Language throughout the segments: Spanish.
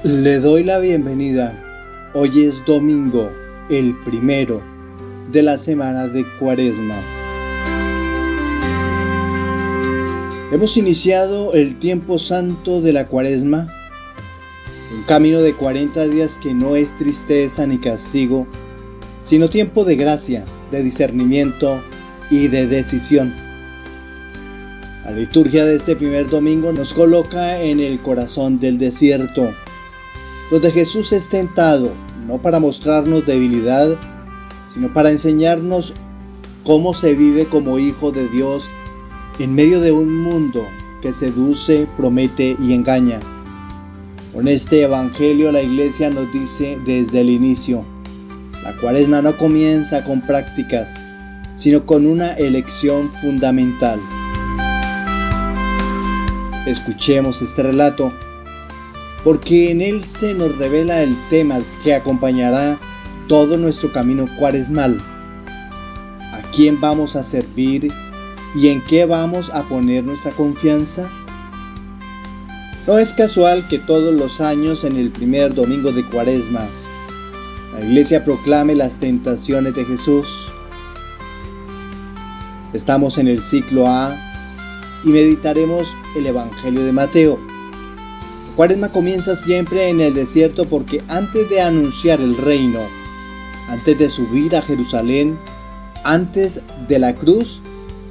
Le doy la bienvenida. Hoy es domingo, el primero de la semana de Cuaresma. Hemos iniciado el tiempo santo de la Cuaresma, un camino de 40 días que no es tristeza ni castigo, sino tiempo de gracia, de discernimiento y de decisión. La liturgia de este primer domingo nos coloca en el corazón del desierto, donde Jesús es tentado, no para mostrarnos debilidad, sino para enseñarnos cómo se vive como hijo de Dios en medio de un mundo que seduce, promete y engaña. Con este evangelio la Iglesia nos dice desde el inicio: la Cuaresma no comienza con prácticas, sino con una elección fundamental. Escuchemos este relato, porque en él se nos revela el tema que acompañará todo nuestro camino cuaresmal. ¿A quién vamos a servir y en qué vamos a poner nuestra confianza? No es casual que todos los años en el primer domingo de Cuaresma la Iglesia proclame las tentaciones de Jesús. Estamos en el ciclo A y meditaremos el Evangelio de Mateo. Cuaresma comienza siempre en el desierto porque antes de anunciar el reino, antes de subir a Jerusalén, antes de la cruz,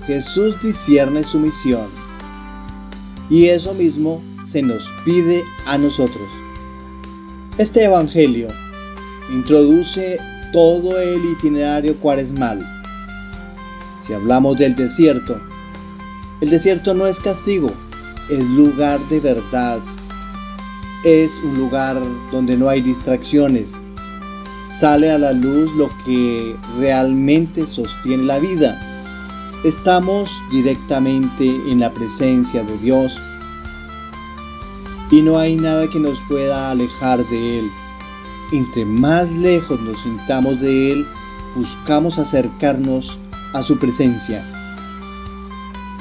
Jesús discierne su misión. Y eso mismo se nos pide a nosotros. Este evangelio introduce todo el itinerario cuaresmal. Si hablamos del desierto, el desierto no es castigo, es lugar de verdad. Es un lugar donde no hay distracciones. Sale a la luz lo que realmente sostiene la vida. Estamos directamente en la presencia de Dios y no hay nada que nos pueda alejar de Él. Entre más lejos nos sintamos de Él, buscamos acercarnos a su presencia.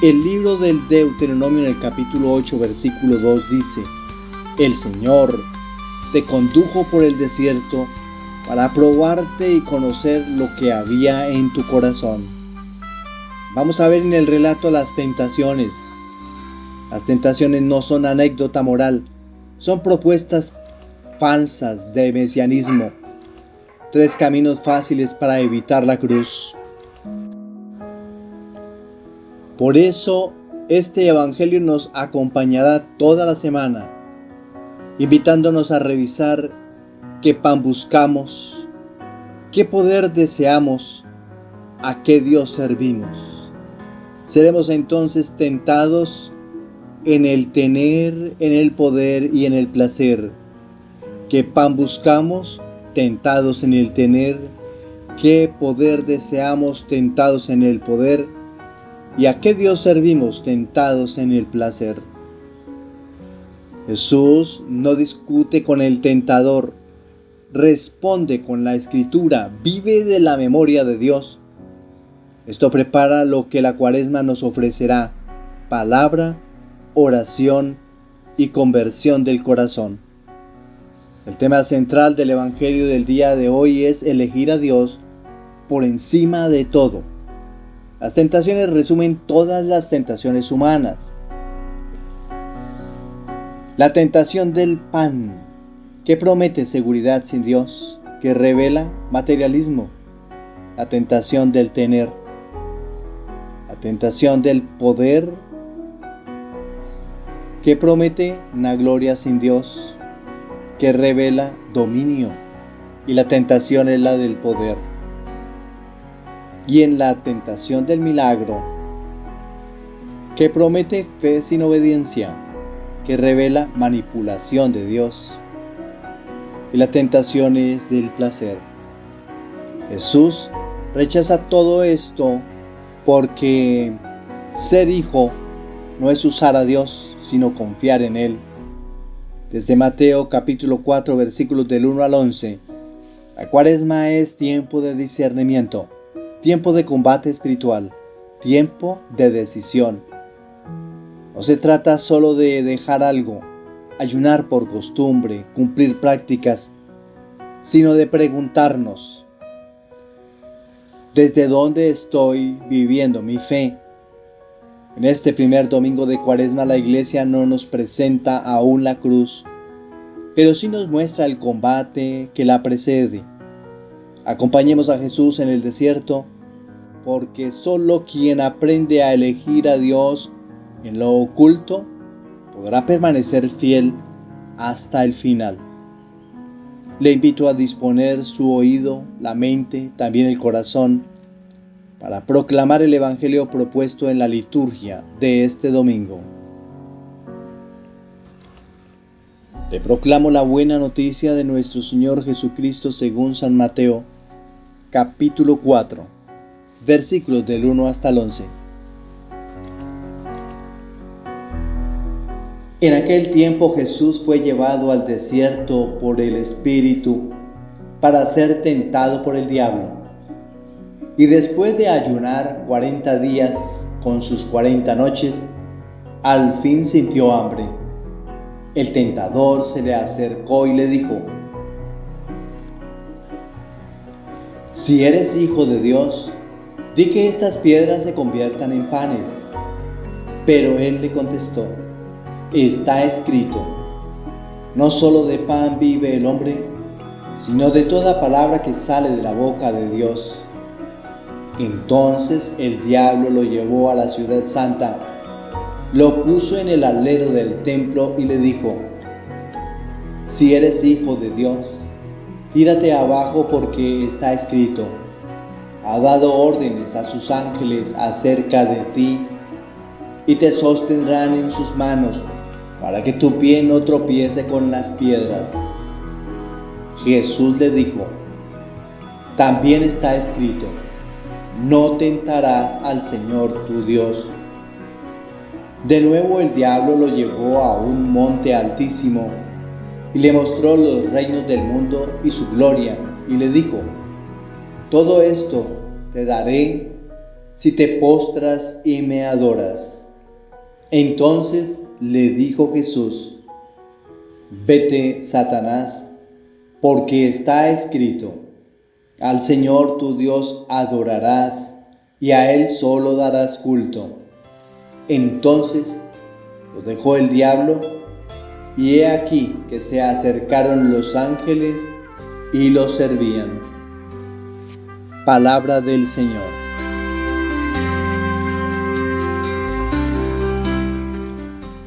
El libro del Deuteronomio en el capítulo 8, versículo 2 dice: el Señor te condujo por el desierto para probarte y conocer lo que había en tu corazón. Vamos a ver en el relato las tentaciones. Las tentaciones no son anécdota moral, son propuestas falsas de mesianismo. 3 caminos fáciles para evitar la cruz. Por eso, este evangelio nos acompañará toda la semana, invitándonos a revisar qué pan buscamos, qué poder deseamos, a qué Dios servimos. Seremos entonces tentados en el tener, en el poder y en el placer. ¿Qué pan buscamos? Tentados en el tener. ¿Qué poder deseamos? Tentados en el poder. ¿Y a qué Dios servimos? Tentados en el placer. Jesús no discute con el tentador, responde con la Escritura, vive de la memoria de Dios. Esto prepara lo que la Cuaresma nos ofrecerá: palabra, oración y conversión del corazón. El tema central del Evangelio del día de hoy es elegir a Dios por encima de todo. Las tentaciones resumen todas las tentaciones humanas. La tentación del pan, que promete seguridad sin Dios, que revela materialismo. La tentación del tener. La tentación del poder, que promete una gloria sin Dios, que revela dominio. Y la tentación es la del poder. Y en la tentación del milagro, que promete fe sin obediencia, que revela manipulación de Dios. Y la tentación es del placer. Jesús rechaza todo esto porque ser hijo no es usar a Dios, sino confiar en Él. Desde Mateo capítulo 4 versículos del 1 al 11, la Cuaresma es tiempo de discernimiento, tiempo de combate espiritual, tiempo de decisión. No se trata solo de dejar algo. ayunar por costumbre, cumplir prácticas, sino de preguntarnos, ¿desde dónde estoy viviendo mi fe? En este primer domingo de Cuaresma la Iglesia no nos presenta aún la cruz, pero sí nos muestra el combate que la precede. Acompañemos a Jesús en el desierto, porque solo quien aprende a elegir a Dios en lo oculto podrá permanecer fiel hasta el final. Le invito a disponer su oído, la mente, también el corazón, para proclamar el Evangelio propuesto en la liturgia de este domingo. Le proclamo la buena noticia de nuestro Señor Jesucristo según San Mateo, capítulo 4, versículos del 1 hasta el 11. En aquel tiempo Jesús fue llevado al desierto por el Espíritu para ser tentado por el diablo. Y después de ayunar 40 días con sus 40 noches, al fin sintió hambre. El tentador se le acercó y le dijo: «Si eres hijo de Dios, di que estas piedras se conviertan en panes». Pero él le contestó: «Está escrito, no solo de pan vive el hombre, sino de toda palabra que sale de la boca de Dios». Entonces el diablo lo llevó a la ciudad santa, lo puso en el alero del templo y le dijo: «Si eres hijo de Dios, tírate abajo, porque está escrito, ha dado órdenes a sus ángeles acerca de ti, y te sostendrán en sus manos, para que tu pie no tropiece con las piedras». Jesús le dijo: «También está escrito, no tentarás al Señor tu Dios». De nuevo el diablo lo llevó a un monte altísimo y le mostró los reinos del mundo y su gloria, y le dijo: «Todo esto te daré si te postras y me adoras». Entonces le dijo Jesús: «Vete, Satanás, porque está escrito, al Señor tu Dios adorarás, y a Él solo darás culto». Entonces lo dejó el diablo, y he aquí que se acercaron los ángeles y lo servían. Palabra del Señor.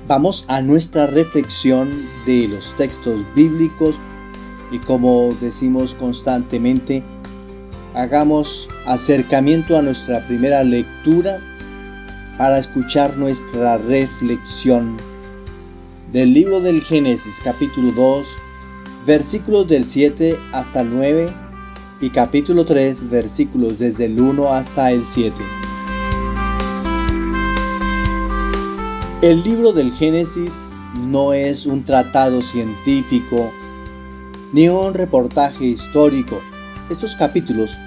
Vamos a nuestra reflexión de los textos bíblicos y, como decimos constantemente, hagamos acercamiento a nuestra primera lectura para escuchar nuestra reflexión del libro del Génesis, capítulo 2, versículos del 7 hasta el 9, y capítulo 3, versículos desde el 1 hasta el 7. El libro del Génesis no es un tratado científico ni un reportaje histórico. Estos capítulos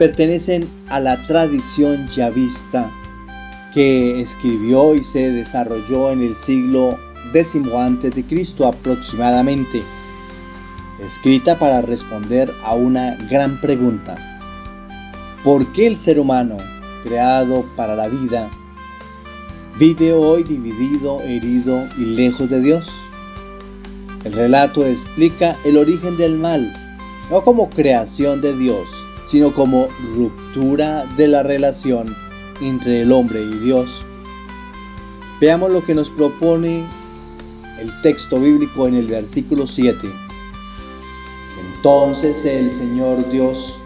pertenecen a la tradición yavista, que escribió y se desarrolló en el siglo X a.C. aproximadamente, escrita para responder a una gran pregunta: ¿por qué el ser humano, creado para la vida, vive hoy dividido, herido y lejos de Dios? El relato explica el origen del mal, no como creación de Dios, sino como ruptura de la relación entre el hombre y Dios. Veamos lo que nos propone el texto bíblico en el versículo 7. Entonces el Señor Dios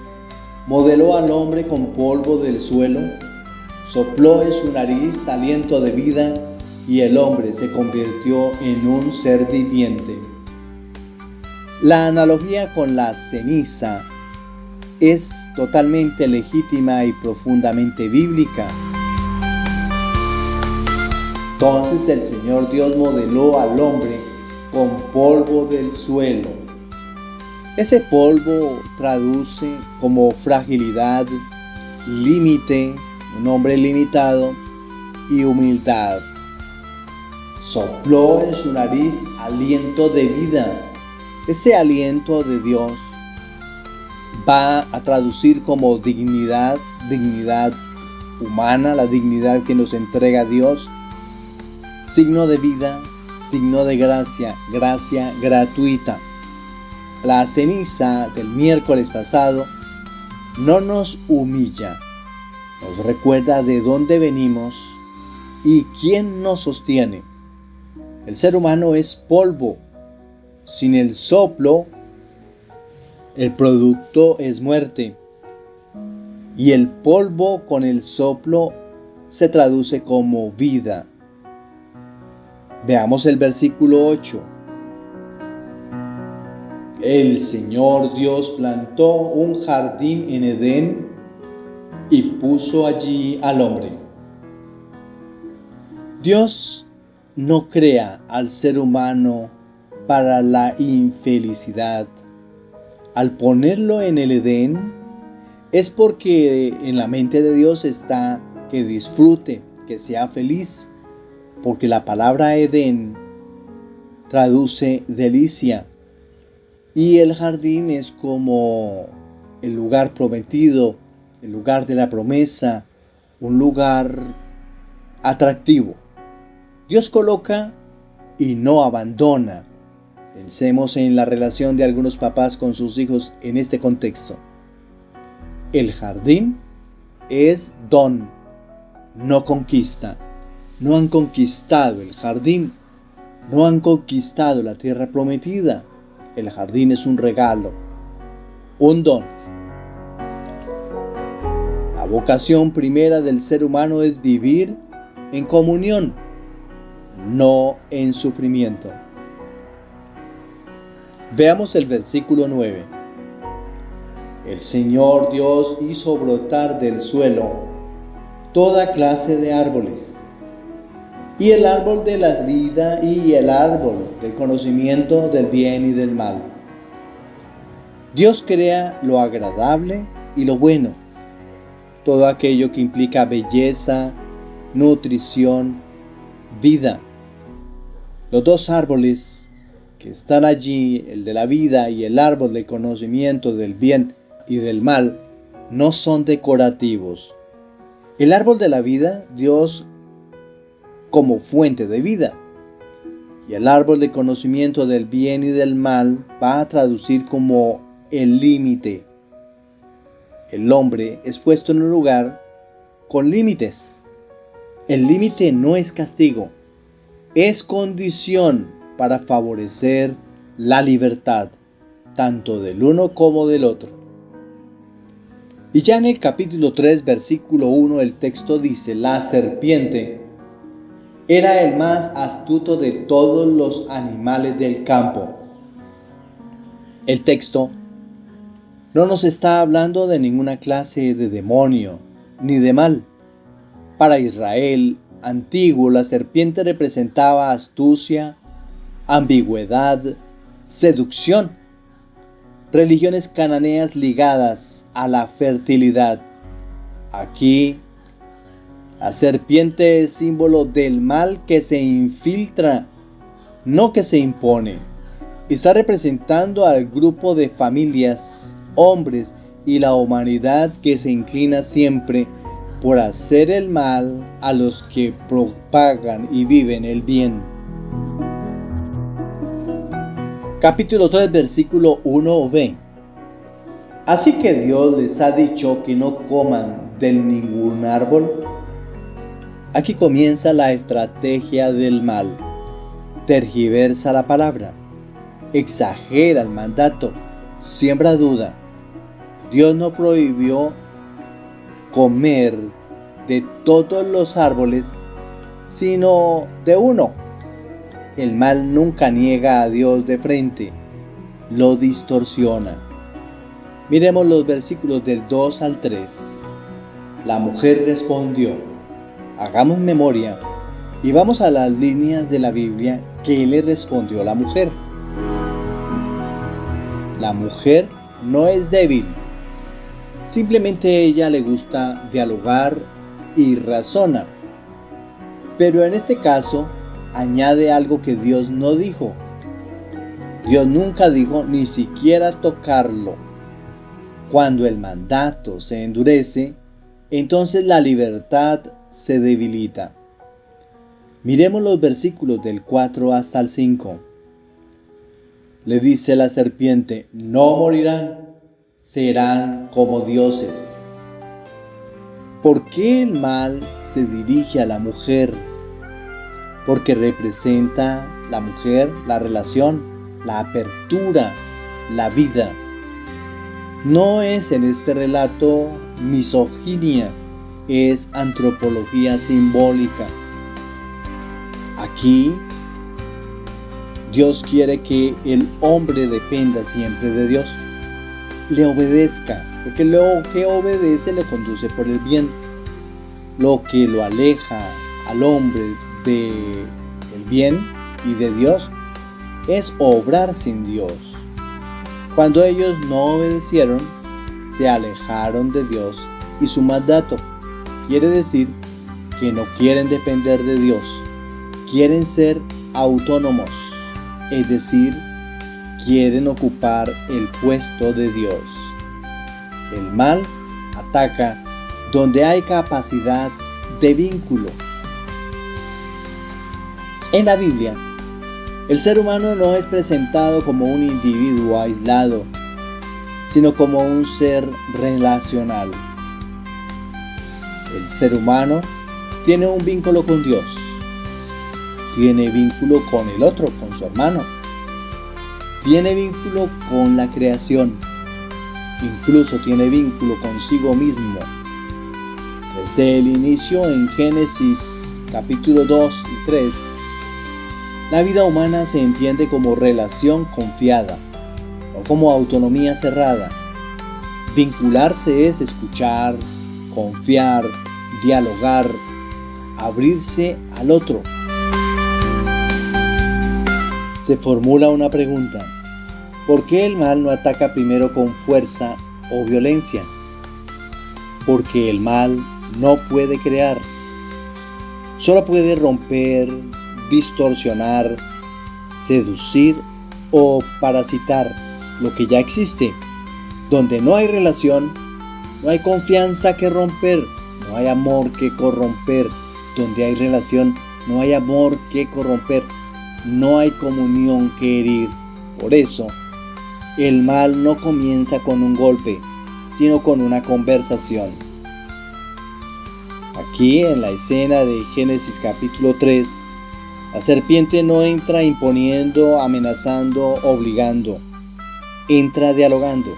modeló al hombre con polvo del suelo, sopló en su nariz aliento de vida, y el hombre se convirtió en un ser viviente. La analogía con la ceniza es totalmente legítima y profundamente bíblica. Entonces el Señor Dios modeló al hombre con polvo del suelo. Ese polvo traduce como fragilidad, límite, un hombre limitado, y humildad. sopló en su nariz aliento de vida. Ese aliento de Dios va a traducir como dignidad, dignidad humana, la dignidad que nos entrega Dios, signo de vida, signo de gracia, gracia gratuita. La ceniza del miércoles pasado no nos humilla, nos recuerda de dónde venimos y quién nos sostiene. El ser humano es polvo. Sin el soplo, el producto es muerte. Y el polvo con el soplo se traduce como vida. Veamos el versículo 8. El Señor Dios plantó un jardín en Edén y puso allí al hombre. Dios no crea al ser humano para la infelicidad. Al ponerlo en el Edén, es porque en la mente de Dios está que disfrute, que sea feliz, porque la palabra Edén traduce delicia. Y el jardín es como el lugar prometido, el lugar de la promesa, un lugar atractivo. Dios coloca y no abandona. Pensemos en la relación de algunos papás con sus hijos en este contexto. El jardín es don, no conquista. No han conquistado el jardín, no han conquistado la tierra prometida. El jardín es un regalo, un don. La vocación primera del ser humano es vivir en comunión, no en sufrimiento. Veamos el versículo 9. El Señor Dios hizo brotar del suelo toda clase de árboles, y el árbol de la vida y el árbol del conocimiento del bien y del mal. Dios crea lo agradable y lo bueno, todo aquello que implica belleza, nutrición, vida. Los dos árboles que están allí, el de la vida y el árbol del conocimiento del bien y del mal, no son decorativos. El árbol de la vida, Dios como fuente de vida, y el árbol de conocimiento del bien y del mal va a traducir como el límite. El hombre es puesto en un lugar con límites. El límite no es castigo, es condición para favorecer la libertad, tanto del uno como del otro. Y ya en el capítulo 3, versículo 1, el texto dice: la serpiente era el más astuto de todos los animales del campo. El texto no nos está hablando de ninguna clase de demonio ni de mal. Para Israel antiguo, la serpiente representaba astucia, ambigüedad, seducción. Religiones cananeas ligadas a la fertilidad. Aquí, la serpiente es símbolo del mal que se infiltra, no que se impone. Está representando al grupo de familias, hombres y la humanidad que se inclina siempre por hacer el mal a los que propagan y viven el bien. Capítulo 3, versículo 1b. Así que Dios les ha dicho que no coman de ningún árbol. Aquí comienza la estrategia del mal. Tergiversa la palabra, exagera el mandato, siembra duda. Dios no prohibió comer de todos los árboles, sino de uno. El mal nunca niega a Dios de frente, lo distorsiona. Miremos los versículos del 2 al 3. La mujer respondió. Hagamos memoria y vamos a las líneas de la Biblia que le respondió la mujer. La mujer no es débil, simplemente a ella le gusta dialogar y razona. Pero en este caso, añade algo que Dios no dijo. Dios nunca dijo ni siquiera tocarlo. Cuando el mandato se endurece, entonces la libertad se debilita. Miremos los versículos del 4 hasta el 5. Le dice la serpiente: no morirán, serán como dioses. ¿Por qué el mal se dirige a la mujer? Porque representa la mujer, la relación, la apertura, la vida. No es en este relato misoginia, es antropología simbólica. Aquí Dios quiere que el hombre dependa siempre de Dios, le obedezca, porque lo que obedece le conduce por el bien. Lo que lo aleja al hombre del bien y de Dios es obrar sin Dios. Cuando ellos no obedecieron, se alejaron de Dios y su mandato. Quiere decir que no quieren depender de Dios, quieren ser autónomos, es decir, quieren ocupar el puesto de Dios. El mal ataca donde hay capacidad de vínculo. En la Biblia, el ser humano no es presentado como un individuo aislado, sino como un ser relacional. El ser humano tiene un vínculo con Dios, tiene vínculo con el otro, con su hermano, tiene vínculo con la creación, incluso tiene vínculo consigo mismo. Desde el inicio en Génesis capítulo 2 y 3, la vida humana se entiende como relación confiada, no como autonomía cerrada. Vincularse es escuchar, confiar, dialogar, abrirse al otro. Se formula una pregunta: ¿por qué el mal no ataca primero con fuerza o violencia? Porque el mal no puede crear, solo puede romper, distorsionar, seducir o parasitar lo que ya existe. Donde no hay relación, no hay confianza que romper, no hay amor que corromper. Donde hay relación, no hay amor que corromper, no hay comunión que herir. Por eso, el mal no comienza con un golpe, sino con una conversación. Aquí en la escena de Génesis capítulo 3, la serpiente no entra imponiendo, amenazando, obligando, entra dialogando.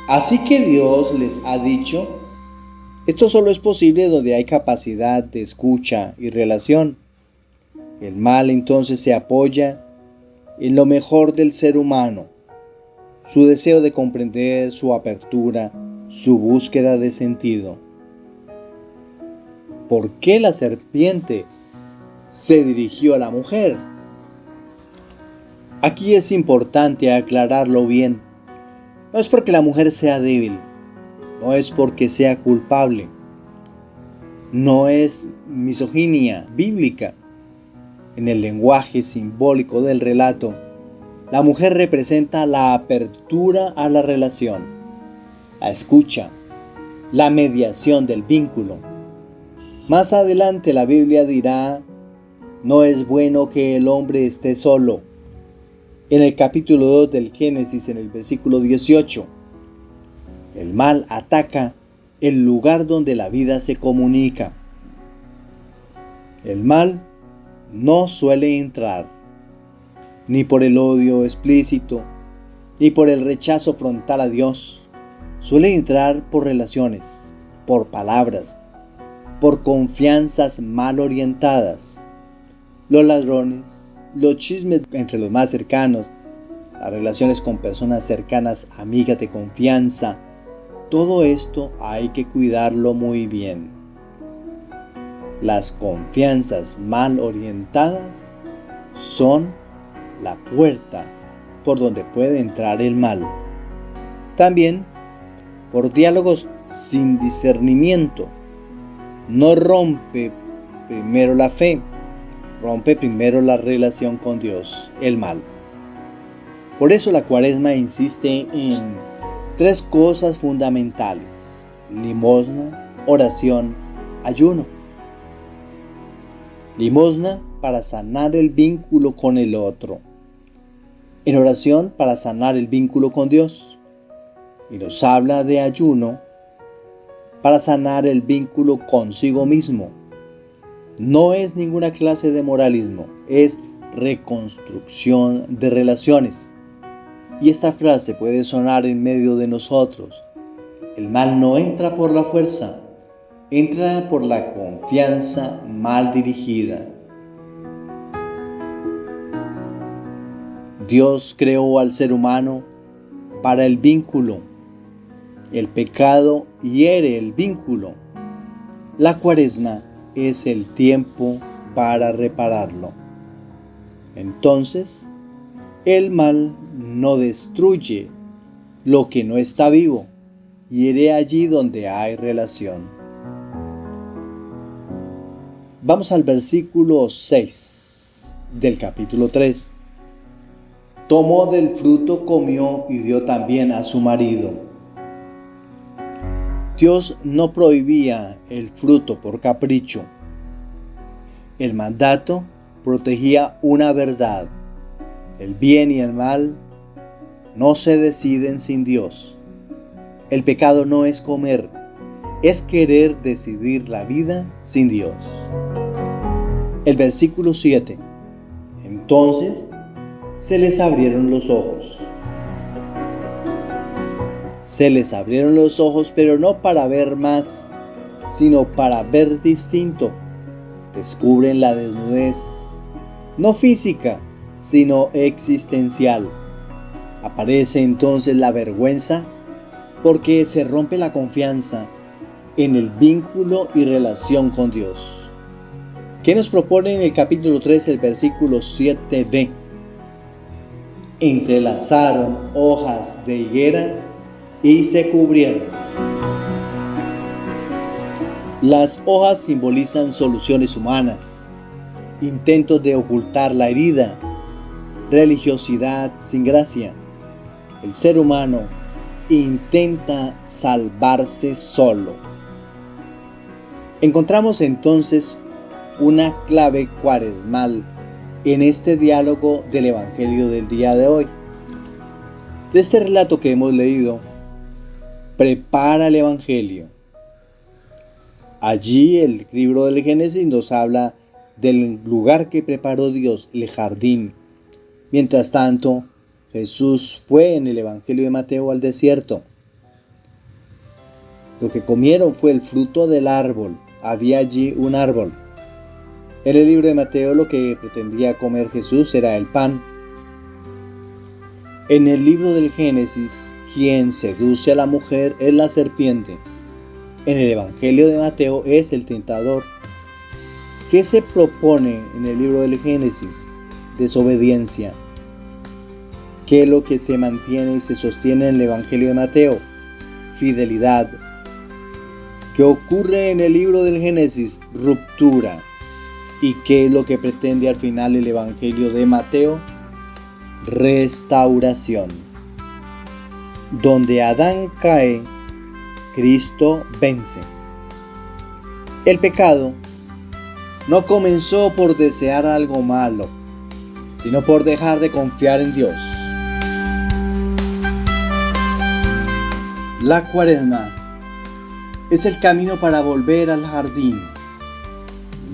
Así que Dios les ha dicho: esto solo es posible donde hay capacidad de escucha y relación. El mal entonces se apoya en lo mejor del ser humano, su deseo de comprender, su apertura, su búsqueda de sentido. ¿Por qué la serpiente se dirigió a la mujer? Aquí es importante aclararlo bien. No es porque la mujer sea débil, no es porque sea culpable, no es misoginia bíblica. En el lenguaje simbólico del relato, la mujer representa la apertura a la relación, la escucha, la mediación del vínculo. Más adelante la Biblia dirá: no es bueno que el hombre esté solo. En el capítulo 2 del Génesis, en el versículo 18, el mal ataca el lugar donde la vida se comunica. El mal no suele entrar ni por el odio explícito, ni por el rechazo frontal a Dios. Suele entrar por relaciones, por palabras, por confianzas mal orientadas. Los ladrones, los chismes entre los más cercanos, las relaciones con personas cercanas, amigas de confianza, todo esto hay que cuidarlo muy bien. Las confianzas mal orientadas son la puerta por donde puede entrar el mal. También por diálogos sin discernimiento. No rompe primero la fe, rompe primero la relación con Dios, el mal. Por eso la Cuaresma insiste en 3 cosas fundamentales: limosna, oración, ayuno. Limosna para sanar el vínculo con el otro. En oración para sanar el vínculo con Dios. Y nos habla de ayuno para sanar el vínculo consigo mismo. No es ninguna clase de moralismo, es reconstrucción de relaciones. Y esta frase puede sonar en medio de nosotros: el mal no entra por la fuerza, entra por la confianza mal dirigida. Dios creó al ser humano para el vínculo. El pecado hiere el vínculo. La Cuaresma es el tiempo para repararlo. Entonces, el mal no destruye lo que no está vivo, hiere allí donde hay relación. Vamos al versículo 6 del capítulo 3. Tomó del fruto, comió y dio también a su marido. Dios no prohibía el fruto por capricho. El mandato protegía una verdad: el bien y el mal no se deciden sin Dios. El pecado no es comer, es querer decidir la vida sin Dios. El versículo 7. Entonces se les abrieron los ojos. Se les abrieron los ojos, pero no para ver más, sino para ver distinto. Descubren la desnudez, no física, sino existencial. Aparece entonces la vergüenza, porque se rompe la confianza en el vínculo y relación con Dios. ¿Qué nos propone en el capítulo 3, el versículo 7b? Entrelazaron hojas de higuera y se cubrieron. Las hojas simbolizan soluciones humanas, intentos de ocultar la herida, religiosidad sin gracia. El ser humano intenta salvarse solo. Encontramos entonces una clave cuaresmal en este diálogo del Evangelio del día de hoy. De este relato que hemos leído, prepara el Evangelio. Allí el libro del Génesis nos habla del lugar que preparó Dios, el jardín. Mientras tanto, Jesús fue en el Evangelio de Mateo al desierto. Lo que comieron fue el fruto del árbol. Había allí un árbol. En el libro de Mateo lo que pretendía comer Jesús era el pan. En el libro del Génesis, quien seduce a la mujer es la serpiente. En el Evangelio de Mateo es el tentador. ¿Qué se propone en el libro del Génesis? Desobediencia. ¿Qué es lo que se mantiene y se sostiene en el Evangelio de Mateo? Fidelidad. ¿Qué ocurre en el libro del Génesis? Ruptura. ¿Y qué es lo que pretende al final el Evangelio de Mateo? Restauración. Donde Adán cae, Cristo vence. El pecado no comenzó por desear algo malo, sino por dejar de confiar en Dios. La Cuaresma es el camino para volver al jardín,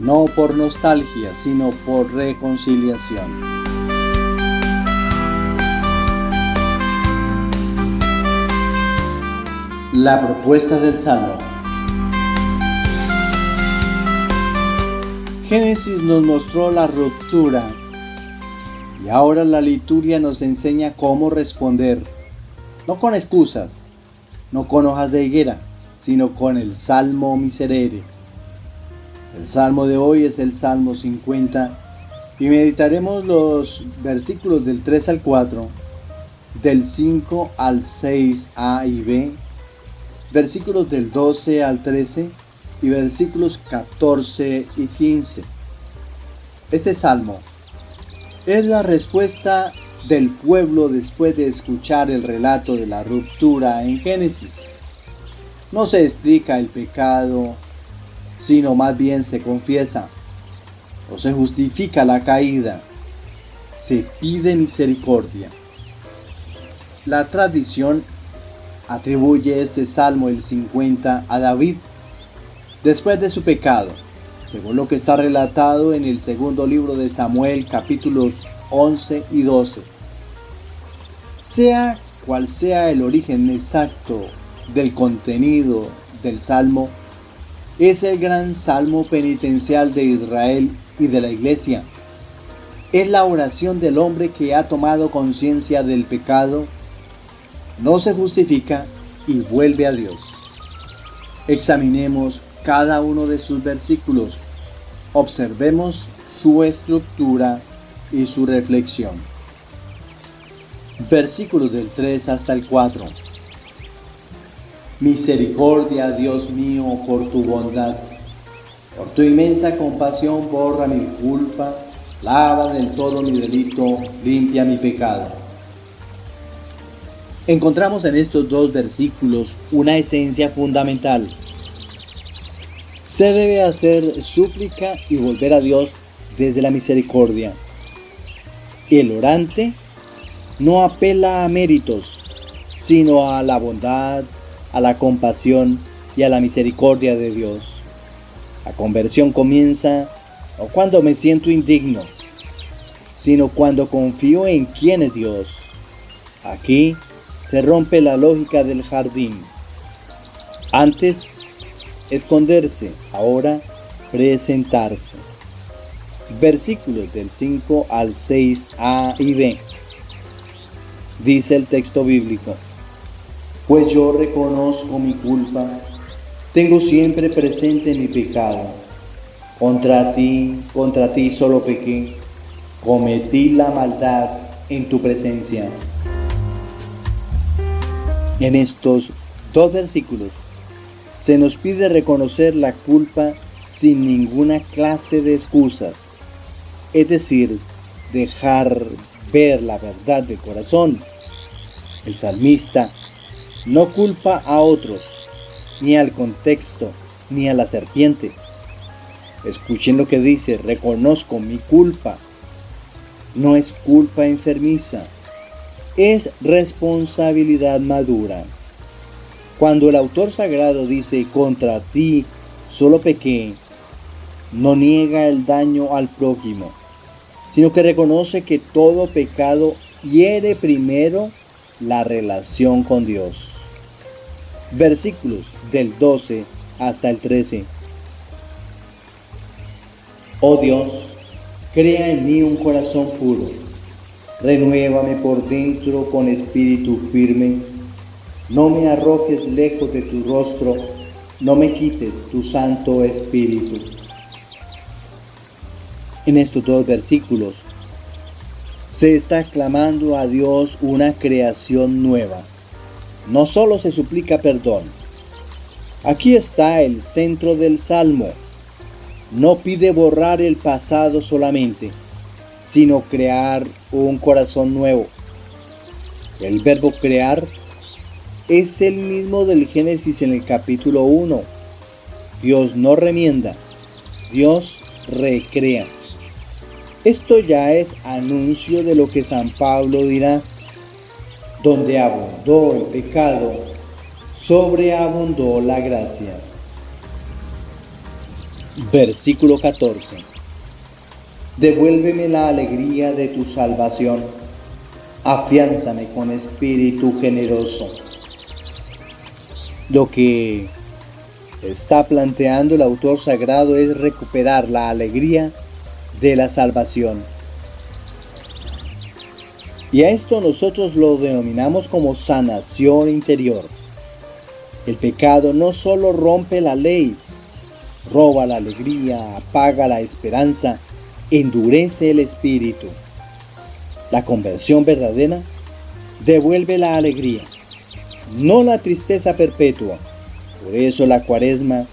no por nostalgia, sino por reconciliación. La propuesta del Salmo. Génesis nos mostró la ruptura y ahora la liturgia nos enseña cómo responder, no con excusas, no con hojas de higuera, sino con el Salmo Miserere. El Salmo de hoy es el Salmo 50 y meditaremos los versículos del 3 al 4, del 5 al 6a y b, versículos del 12 al 13 y versículos 14 y 15. Este salmo es la respuesta del pueblo después de escuchar el relato de la ruptura en Génesis. No se explica el pecado, sino más bien se confiesa. No se justifica la caída, se pide misericordia. La tradición atribuye este Salmo el 50 a David después de su pecado, según lo que está relatado en el segundo libro de Samuel, capítulos 11 y 12. Sea cual sea el origen exacto del contenido del Salmo, es el gran salmo penitencial de Israel y de la Iglesia. Es la oración del hombre que ha tomado conciencia del pecado, no se justifica y vuelve a Dios. Examinemos cada uno de sus versículos, observemos su estructura y su reflexión. Versículos del 3 hasta el 4. Misericordia, Dios mío, por tu bondad. Por tu inmensa compasión borra mi culpa, lava del todo mi delito, limpia mi pecado. Encontramos en estos dos versículos una esencia fundamental. Se debe hacer súplica y volver a Dios desde la misericordia. El orante no apela a méritos, sino a la bondad, a la compasión y a la misericordia de Dios. La conversión comienza no cuando me siento indigno, sino cuando confío en quién es Dios. Aquí se rompe la lógica del jardín. Antes esconderse, ahora presentarse. Versículos del 5 al 6a y b. Dice el texto bíblico: pues yo reconozco mi culpa, tengo siempre presente mi pecado. Contra ti solo pequé, cometí la maldad en tu presencia. En estos dos versículos se nos pide reconocer la culpa sin ninguna clase de excusas, es decir, dejar ver la verdad del corazón. El salmista no culpa a otros, ni al contexto, ni a la serpiente. Escuchen lo que dice: reconozco mi culpa. No es culpa enfermiza, es responsabilidad madura. Cuando el autor sagrado dice contra ti solo pequé, no niega el daño al prójimo, sino que reconoce que todo pecado hiere primero la relación con Dios. Versículos del 12 hasta el 13. Oh Dios, crea en mí un corazón puro, renuévame por dentro con espíritu firme. No me arrojes lejos de tu rostro, no me quites tu santo espíritu. En estos dos versículos se está clamando a Dios una creación nueva. No solo se suplica perdón. Aquí está el centro del salmo. No pide borrar el pasado solamente, sino crear un corazón nuevo. El verbo crear es el mismo del Génesis en el capítulo 1. Dios no remienda, Dios recrea. Esto ya es anuncio de lo que San Pablo dirá: donde abundó el pecado, sobreabundó la gracia. Versículo 14. Devuélveme la alegría de tu salvación, afiánzame con espíritu generoso. Lo que está planteando el autor sagrado es recuperar la alegría de la salvación. Y a esto nosotros lo denominamos como sanación interior. El pecado no solo rompe la ley, roba la alegría, apaga la esperanza, endurece el espíritu. La conversión verdadera devuelve la alegría, no la tristeza perpetua. Por eso la Cuaresma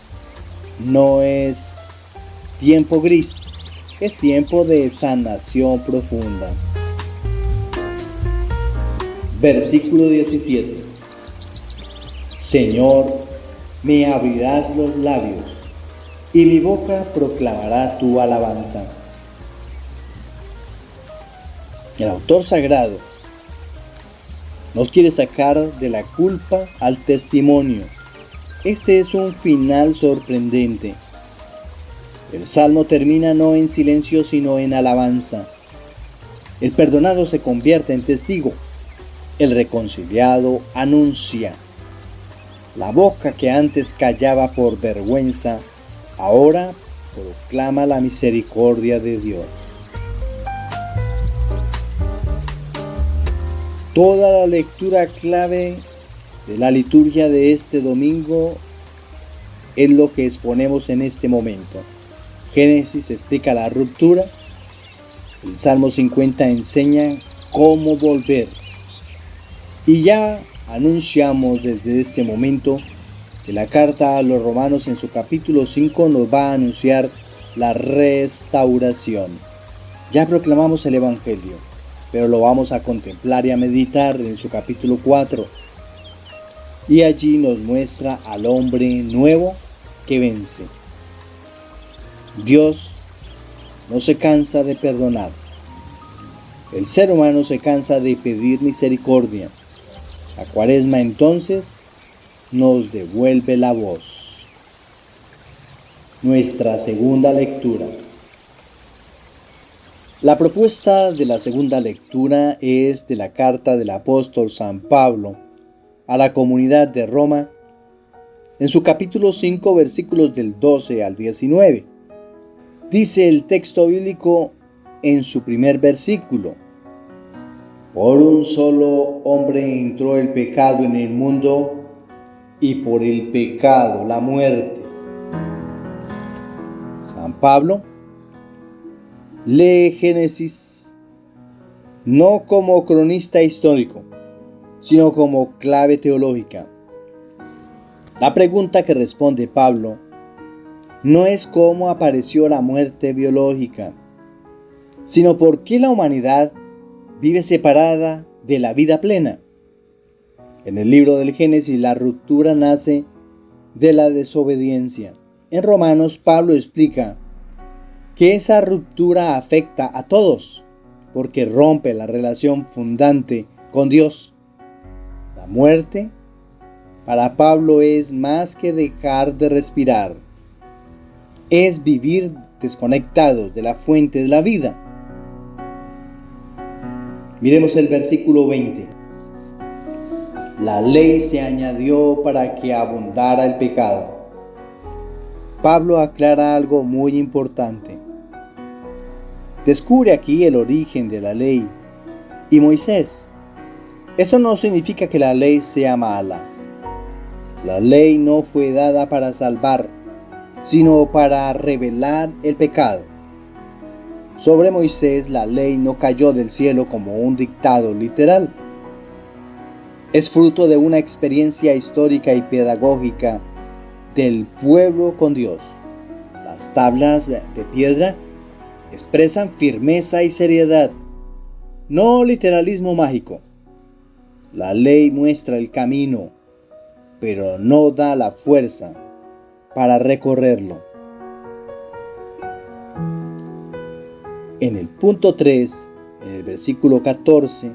no es tiempo gris, Es tiempo de sanación profunda. Versículo 17. Señor, me abrirás los labios, y mi boca proclamará tu alabanza. El autor sagrado nos quiere sacar de la culpa al testimonio. Este es un final sorprendente. El salmo termina no en silencio, sino en alabanza. El perdonado se convierte en testigo. El reconciliado anuncia. La boca que antes callaba por vergüenza, ahora proclama la misericordia de Dios. Toda la lectura clave de la liturgia de este domingo es lo que exponemos en este momento. Génesis explica la ruptura, el Salmo 50 enseña cómo volver. Y ya anunciamos desde este momento que la carta a los Romanos en su capítulo 5 nos va a anunciar la restauración. Ya proclamamos el Evangelio, pero lo vamos a contemplar y a meditar en su capítulo 4. Y allí nos muestra al hombre nuevo que vence. Dios no se cansa de perdonar. El ser humano se cansa de pedir misericordia. La Cuaresma entonces nos devuelve la voz. Nuestra segunda lectura. La propuesta de la segunda lectura es de la carta del apóstol San Pablo a la comunidad de Roma, en su capítulo 5, versículos del 12 al 19. Dice el texto bíblico en su primer versículo: por un solo hombre entró el pecado en el mundo, y por el pecado la muerte. San Pablo lee Génesis no como cronista histórico, sino como clave teológica. La pregunta que responde Pablo no es cómo apareció la muerte biológica, sino por qué la humanidad vive separada de la vida plena. En el libro del Génesis, la ruptura nace de la desobediencia. En Romanos, Pablo explica que esa ruptura afecta a todos, porque rompe la relación fundante con Dios. La muerte, para Pablo, es más que dejar de respirar. Es vivir desconectados de la fuente de la vida. Miremos el versículo 20. La ley se añadió para que abundara el pecado. Pablo aclara algo muy importante. Descubre aquí el origen de la ley y Moisés. Eso no significa que la ley sea mala. La ley no fue dada para salvar, sino para revelar el pecado. Sobre Moisés, la ley no cayó del cielo como un dictado literal. Es fruto de una experiencia histórica y pedagógica del pueblo con Dios. Las tablas de piedra expresan firmeza y seriedad, no literalismo mágico. La ley muestra el camino, pero no da la fuerza para recorrerlo. En el punto 3, en el versículo 14,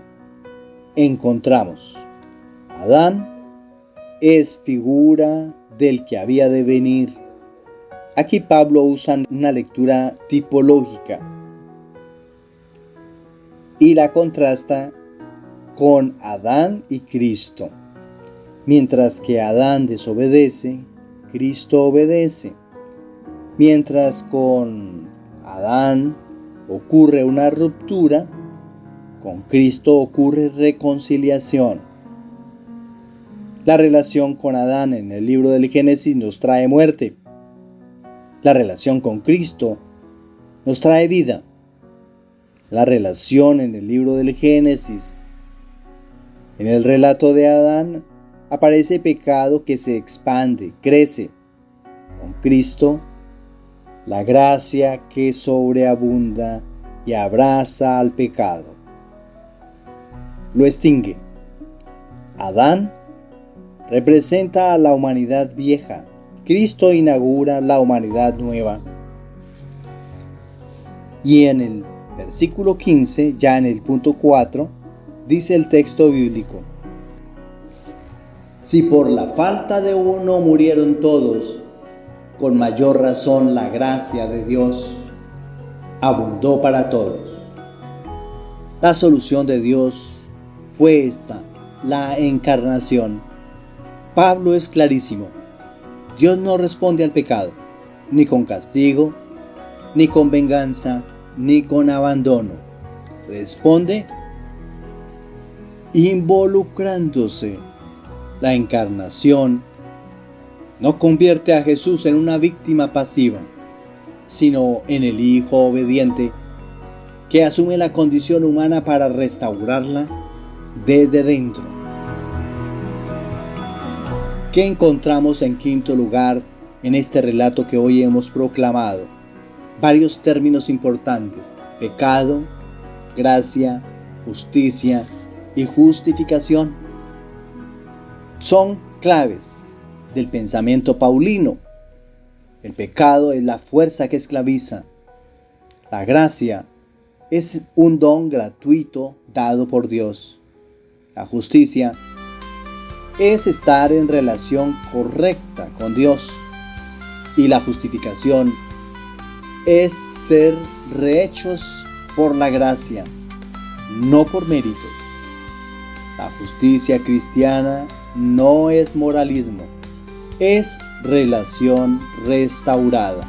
encontramos: Adán es figura del que había de venir. Aquí Pablo usa una lectura tipológica y la contrasta con Adán y Cristo. Mientras que Adán desobedece, Cristo obedece. Mientras con Adán ocurre una ruptura, con Cristo ocurre reconciliación. La relación con Adán en el libro del Génesis nos trae muerte. La relación con Cristo nos trae vida. La relación en el libro del Génesis, en el relato de Adán, aparece pecado que se expande, crece. Con Cristo, la gracia que sobreabunda y abraza al pecado. Lo extingue. Adán representa a la humanidad vieja. Cristo inaugura la humanidad nueva. Y en el versículo 15, ya en el punto 4, dice el texto bíblico: si por la falta de uno murieron todos, con mayor razón la gracia de Dios abundó para todos. La solución de Dios fue esta, la encarnación. Pablo es clarísimo. Dios no responde al pecado, ni con castigo, ni con venganza, ni con abandono. Responde involucrándose. La encarnación no convierte a Jesús en una víctima pasiva, sino en el Hijo obediente que asume la condición humana para restaurarla desde dentro. ¿Qué encontramos en quinto lugar en este relato que hoy hemos proclamado? Varios términos importantes: pecado, gracia, justicia y justificación. Son claves del pensamiento paulino. El pecado es la fuerza que esclaviza. La gracia es un don gratuito dado por Dios. La justicia es estar en relación correcta con Dios. Y la justificación es ser rehechos por la gracia, no por méritos. La justicia cristiana no es moralismo, es relación restaurada.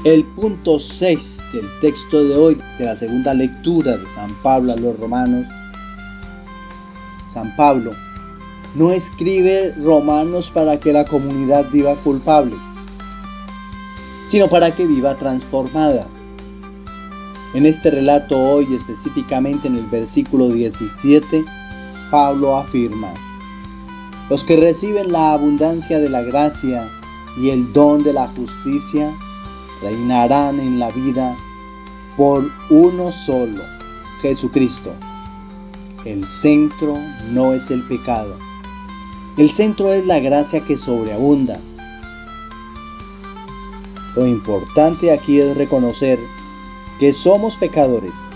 El punto 6 del texto de hoy, de la segunda lectura de San Pablo a los romanos. San Pablo no escribe Romanos para que la comunidad viva culpable, sino para que viva transformada. En este relato hoy, específicamente en el versículo 17, Pablo afirma: los que reciben la abundancia de la gracia y el don de la justicia reinarán en la vida por uno solo, Jesucristo. El centro no es el pecado. El centro es la gracia que sobreabunda. Lo importante aquí es reconocer que somos pecadores.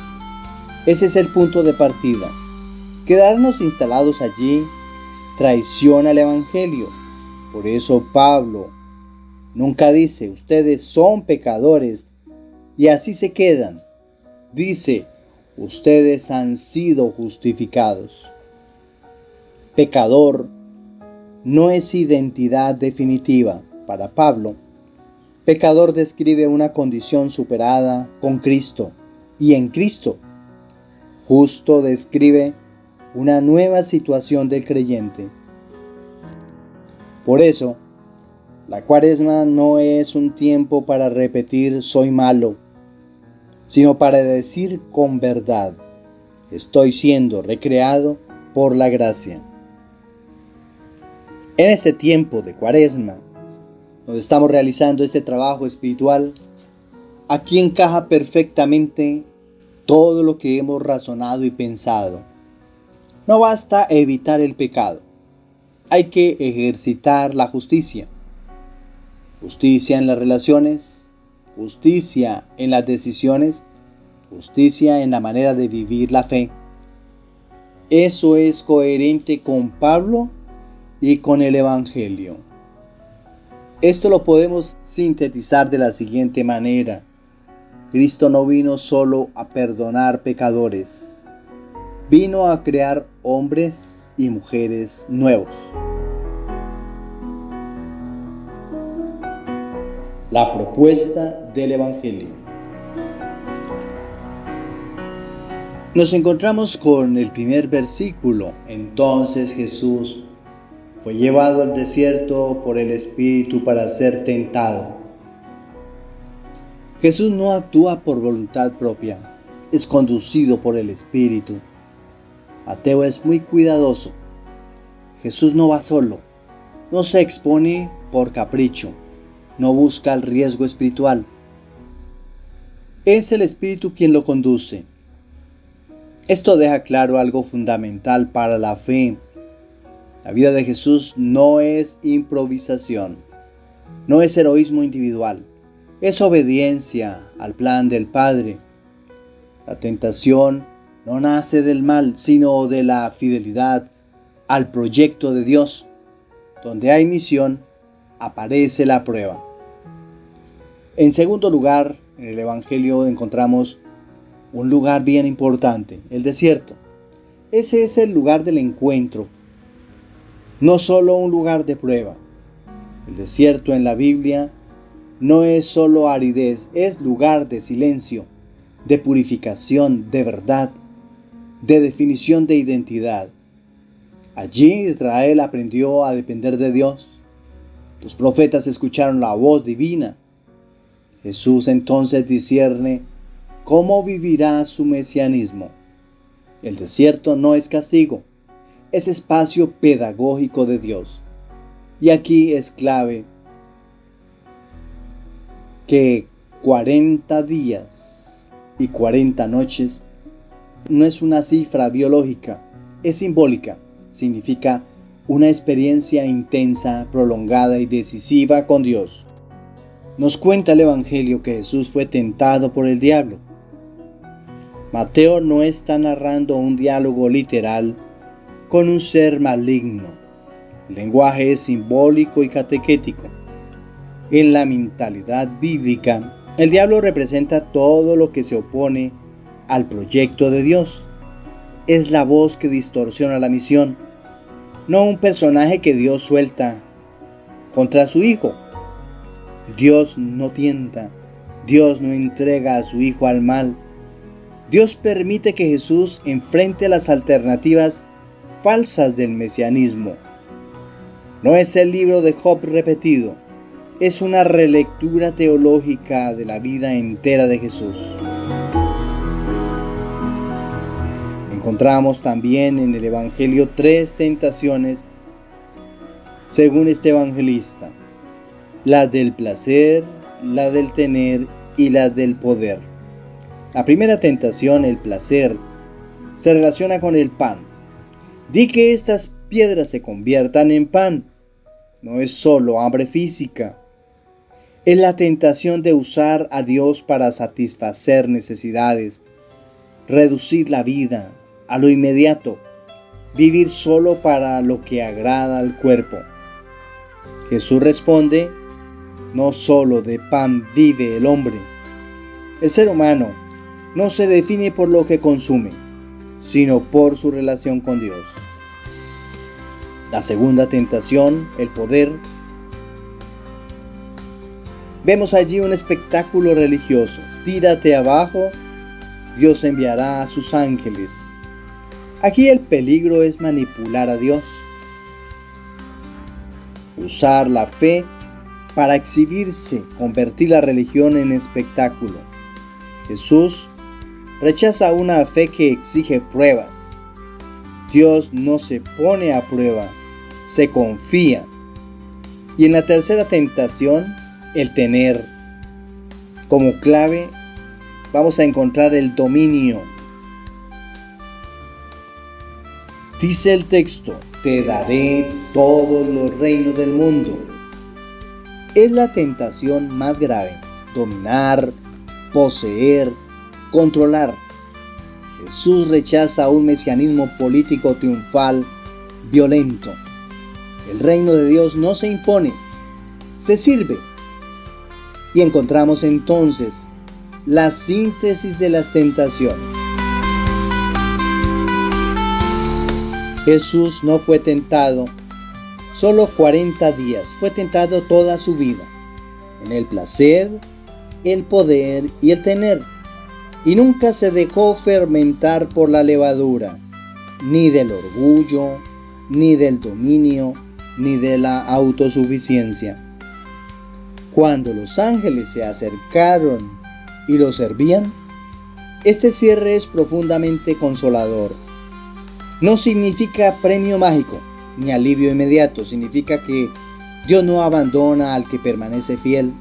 Ese es el punto de partida. Quedarnos instalados allí traiciona el Evangelio. Por eso Pablo nunca dice: ustedes son pecadores y así se quedan. Dice: ustedes han sido justificados. Pecador no es identidad definitiva. Para Pablo, pecador describe una condición superada con Cristo y en Cristo. Justo describe una nueva situación del creyente. Por eso, la Cuaresma no es un tiempo para repetir soy malo, sino para decir con verdad: estoy siendo recreado por la gracia. En este tiempo de Cuaresma, donde estamos realizando este trabajo espiritual, aquí encaja perfectamente todo lo que hemos razonado y pensado. No basta evitar el pecado, hay que ejercitar la justicia. Justicia en las relaciones, justicia en las decisiones, justicia en la manera de vivir la fe. Eso es coherente con Pablo y con el Evangelio. Esto lo podemos sintetizar de la siguiente manera: Cristo no vino solo a perdonar pecadores, vino a crear hombres y mujeres nuevos. La propuesta del Evangelio. Nos encontramos con el primer versículo. Entonces Jesús fue llevado al desierto por el Espíritu para ser tentado. Jesús no actúa por voluntad propia, es conducido por el Espíritu. Mateo es muy cuidadoso. Jesús no va solo, No se expone por capricho, no busca el riesgo espiritual. Es el Espíritu quien lo conduce. Esto deja claro algo fundamental para la fe. La vida de Jesús no es improvisación, no es heroísmo individual, es obediencia al plan del Padre. La tentación no nace del mal, sino de la fidelidad al proyecto de Dios. Donde hay misión, aparece la prueba. En segundo lugar, en el Evangelio encontramos un lugar bien importante, el desierto. Ese es el lugar del encuentro, no solo un lugar de prueba. El desierto en la Biblia no es solo aridez, es lugar de silencio, de purificación, de verdad, de definición de identidad. Allí Israel aprendió a depender de Dios. Los profetas escucharon la voz divina. Jesús entonces discierne cómo vivirá su mesianismo. El desierto no es castigo, es espacio pedagógico de Dios. Y aquí es clave que 40 días y 40 noches no es una cifra biológica, es simbólica. Significa una experiencia intensa, prolongada y decisiva con Dios. Nos cuenta el Evangelio que Jesús fue tentado por el diablo. Mateo no está narrando un diálogo literal con un ser maligno. El lenguaje es simbólico y catequético. En la mentalidad bíblica, el diablo representa todo lo que se opone al proyecto de Dios. Es la voz que distorsiona la misión, no un personaje que Dios suelta contra su Hijo. Dios no tienta, Dios no entrega a su Hijo al mal. Dios permite que Jesús enfrente las alternativas falsas del mesianismo. No es el libro de Job repetido, es una relectura teológica de la vida entera de Jesús. Encontramos también en el Evangelio 3 tentaciones, según este evangelista: la del placer, la del tener y la del poder. La primera tentación, el placer, se relaciona con el pan. Di que estas piedras se conviertan en pan. No es solo hambre física. Es la tentación de usar a Dios para satisfacer necesidades, reducir la vida a lo inmediato, vivir solo para lo que agrada al cuerpo. Jesús responde: no solo de pan vive el hombre. El ser humano no se define por lo que consume, sino por su relación con Dios. La segunda tentación, el poder. Vemos allí un espectáculo religioso. Tírate abajo, Dios enviará a sus ángeles. Aquí el peligro es manipular a Dios. Usar la fe para exhibirse, convertir la religión en espectáculo. Jesús rechaza una fe que exige pruebas. Dios no se pone a prueba, se confía. Y en la tercera tentación, el tener. Como clave vamos a encontrar el dominio. Dice el texto: te daré todos los reinos del mundo. Es la tentación más grave: dominar, poseer, controlar. Jesús rechaza un mesianismo político triunfal, violento. El reino de Dios no se impone, se sirve. Y encontramos entonces la síntesis de las tentaciones. Jesús no fue tentado solo 40 días, fue tentado toda su vida, en el placer, el poder y el tener. Y nunca se dejó fermentar por la levadura, ni del orgullo, ni del dominio, ni de la autosuficiencia. Cuando los ángeles se acercaron y lo servían, este cierre es profundamente consolador. No significa premio mágico, ni alivio inmediato. Significa que Dios no abandona al que permanece fiel.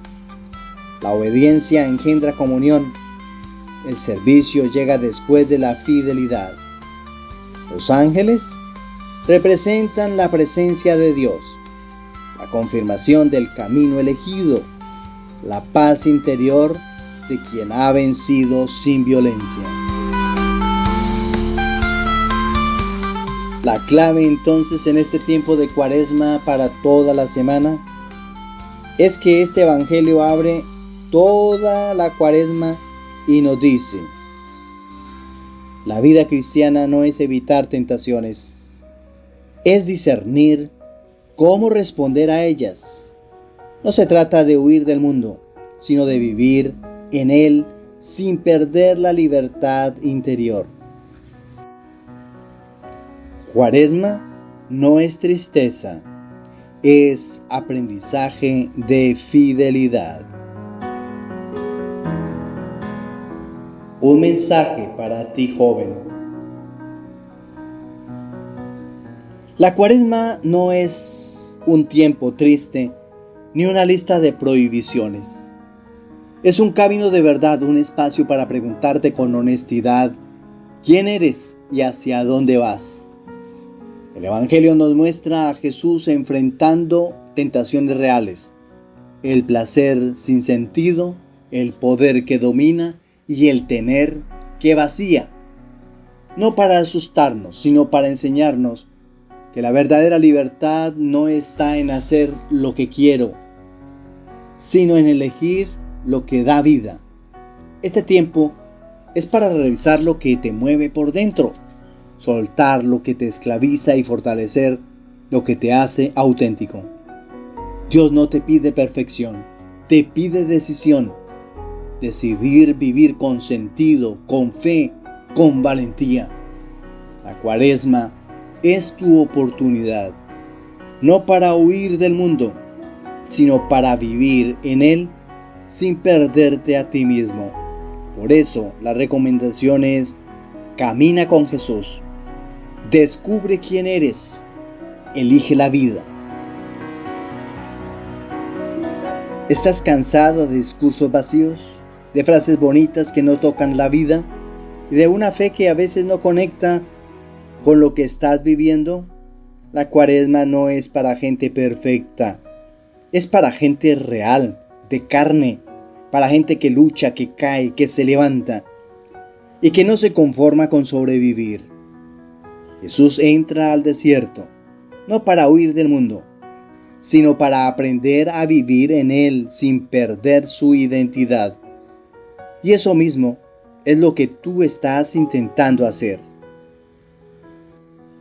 La obediencia engendra comunión. El servicio llega después de la fidelidad. Los ángeles representan la presencia de Dios, la confirmación del camino elegido, la paz interior de quien ha vencido sin violencia. La clave entonces en este tiempo de Cuaresma para toda la semana es que este evangelio abre toda la Cuaresma y nos dice: la vida cristiana no es evitar tentaciones, es discernir cómo responder a ellas. No se trata de huir del mundo, sino de vivir en él sin perder la libertad interior. Cuaresma no es tristeza, es aprendizaje de fidelidad. Un mensaje para ti, joven. La Cuaresma no es un tiempo triste ni una lista de prohibiciones. Es un camino de verdad, un espacio para preguntarte con honestidad quién eres y hacia dónde vas. El Evangelio nos muestra a Jesús enfrentando tentaciones reales, el placer sin sentido, el poder que domina y el tener que vacía. No para asustarnos, sino para enseñarnos que la verdadera libertad no está en hacer lo que quiero, sino en elegir lo que da vida. Este tiempo es para revisar lo que te mueve por dentro, soltar lo que te esclaviza y fortalecer lo que te hace auténtico. Dios no te pide perfección, te pide decisión. Decidir vivir con sentido, con fe, con valentía. La Cuaresma es tu oportunidad, no para huir del mundo, sino para vivir en él sin perderte a ti mismo. Por eso la recomendación es: camina con Jesús, descubre quién eres, elige la vida. ¿Estás cansado de discursos vacíos, de frases bonitas que no tocan la vida y de una fe que a veces no conecta con lo que estás viviendo? La Cuaresma no es para gente perfecta, es para gente real, de carne, para gente que lucha, que cae, que se levanta y que no se conforma con sobrevivir. Jesús entra al desierto, no para huir del mundo, sino para aprender a vivir en él sin perder su identidad. Y eso mismo es lo que tú estás intentando hacer.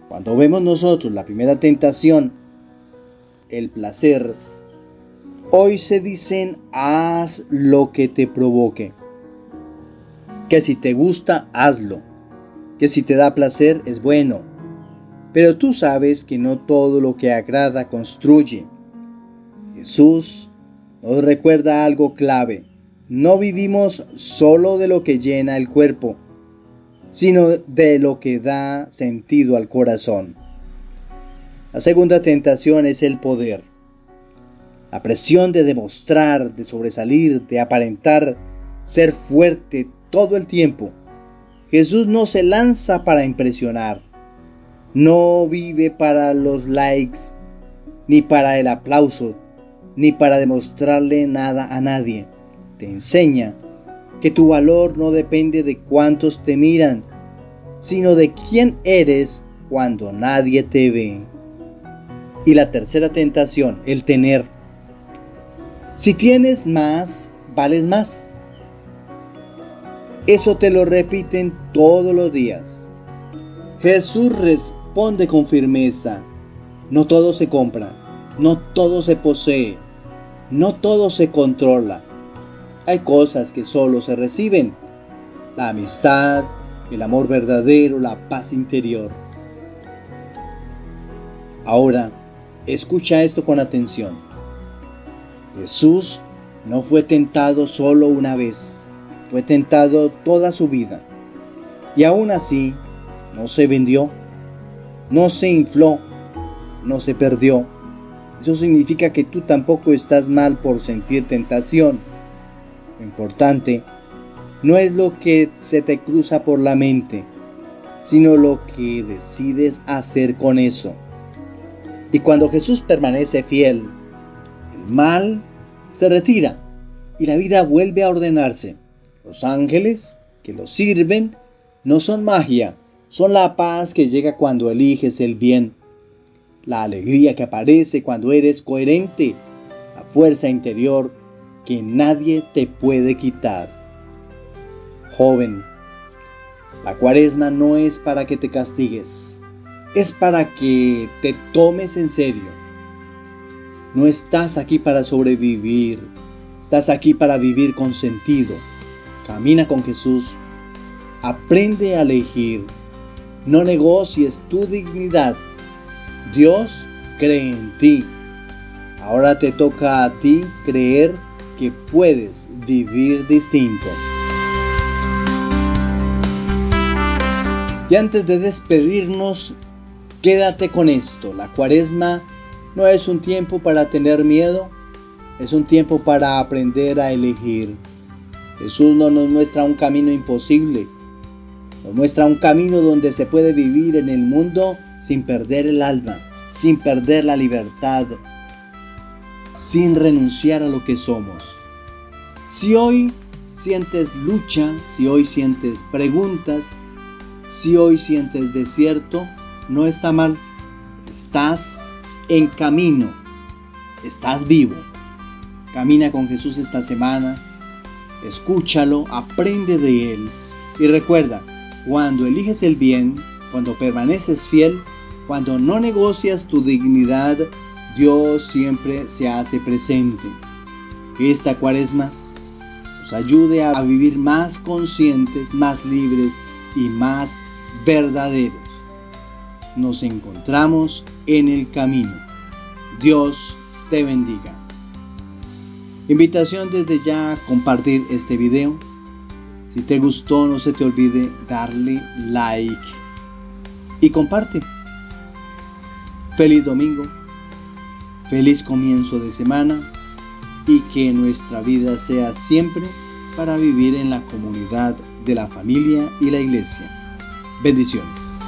Cuando vemos nosotros la primera tentación, el placer, hoy se dicen: haz lo que te provoque. Que si te gusta, hazlo. Que si te da placer, es bueno. Pero tú sabes que no todo lo que agrada construye. Jesús nos recuerda algo clave. No vivimos solo de lo que llena el cuerpo, sino de lo que da sentido al corazón. La segunda tentación es el poder. La presión de demostrar, de sobresalir, de aparentar ser fuerte todo el tiempo. Jesús no se lanza para impresionar. No vive para los likes, ni para el aplauso, ni para demostrarle nada a nadie. Te enseña que tu valor no depende de cuántos te miran, sino de quién eres cuando nadie te ve. Y la tercera tentación, el tener. Si tienes más, vales más. Eso te lo repiten todos los días. Jesús responde con firmeza: no todo se compra, no todo se posee, no todo se controla. Hay cosas que solo se reciben: la amistad, el amor verdadero, la paz interior. Ahora, escucha esto con atención. Jesús no fue tentado solo una vez, fue tentado toda su vida. Y aún así, no se vendió, no se infló, no se perdió. Eso significa que tú tampoco estás mal por sentir tentación. Lo importante no es lo que se te cruza por la mente, sino lo que decides hacer con eso. Y cuando Jesús permanece fiel, el mal se retira y la vida vuelve a ordenarse. Los ángeles que lo sirven no son magia, son la paz que llega cuando eliges el bien, la alegría que aparece cuando eres coherente, la fuerza interior que nadie te puede quitar. Joven, la Cuaresma no es para que te castigues, es para que te tomes en serio. No estás aquí para sobrevivir, estás aquí para vivir con sentido. Camina con Jesús, aprende a elegir, no negocies tu dignidad. Dios cree en ti. Ahora te toca a ti creer que puedes vivir distinto. Y antes de despedirnos, quédate con esto. La Cuaresma no es un tiempo para tener miedo, es un tiempo para aprender a elegir. Jesús no nos muestra un camino imposible, nos muestra un camino donde se puede vivir en el mundo sin perder el alma, sin perder la libertad, sin renunciar a lo que somos. Si hoy sientes lucha, si hoy sientes preguntas, si hoy sientes desierto, no está mal. Estás en camino, estás vivo. Camina con Jesús esta semana, escúchalo, aprende de Él y recuerda, cuando eliges el bien, cuando permaneces fiel, cuando no negocias tu dignidad, Dios siempre se hace presente. Que esta Cuaresma nos ayude a vivir más conscientes, más libres y más verdaderos. Nos encontramos en el camino. Dios te bendiga. Invitación desde ya a compartir este video. Si te gustó, no se te olvide darle like y comparte. Feliz domingo, feliz comienzo de semana y que nuestra vida sea siempre para vivir en la comunidad de la familia y la iglesia. Bendiciones.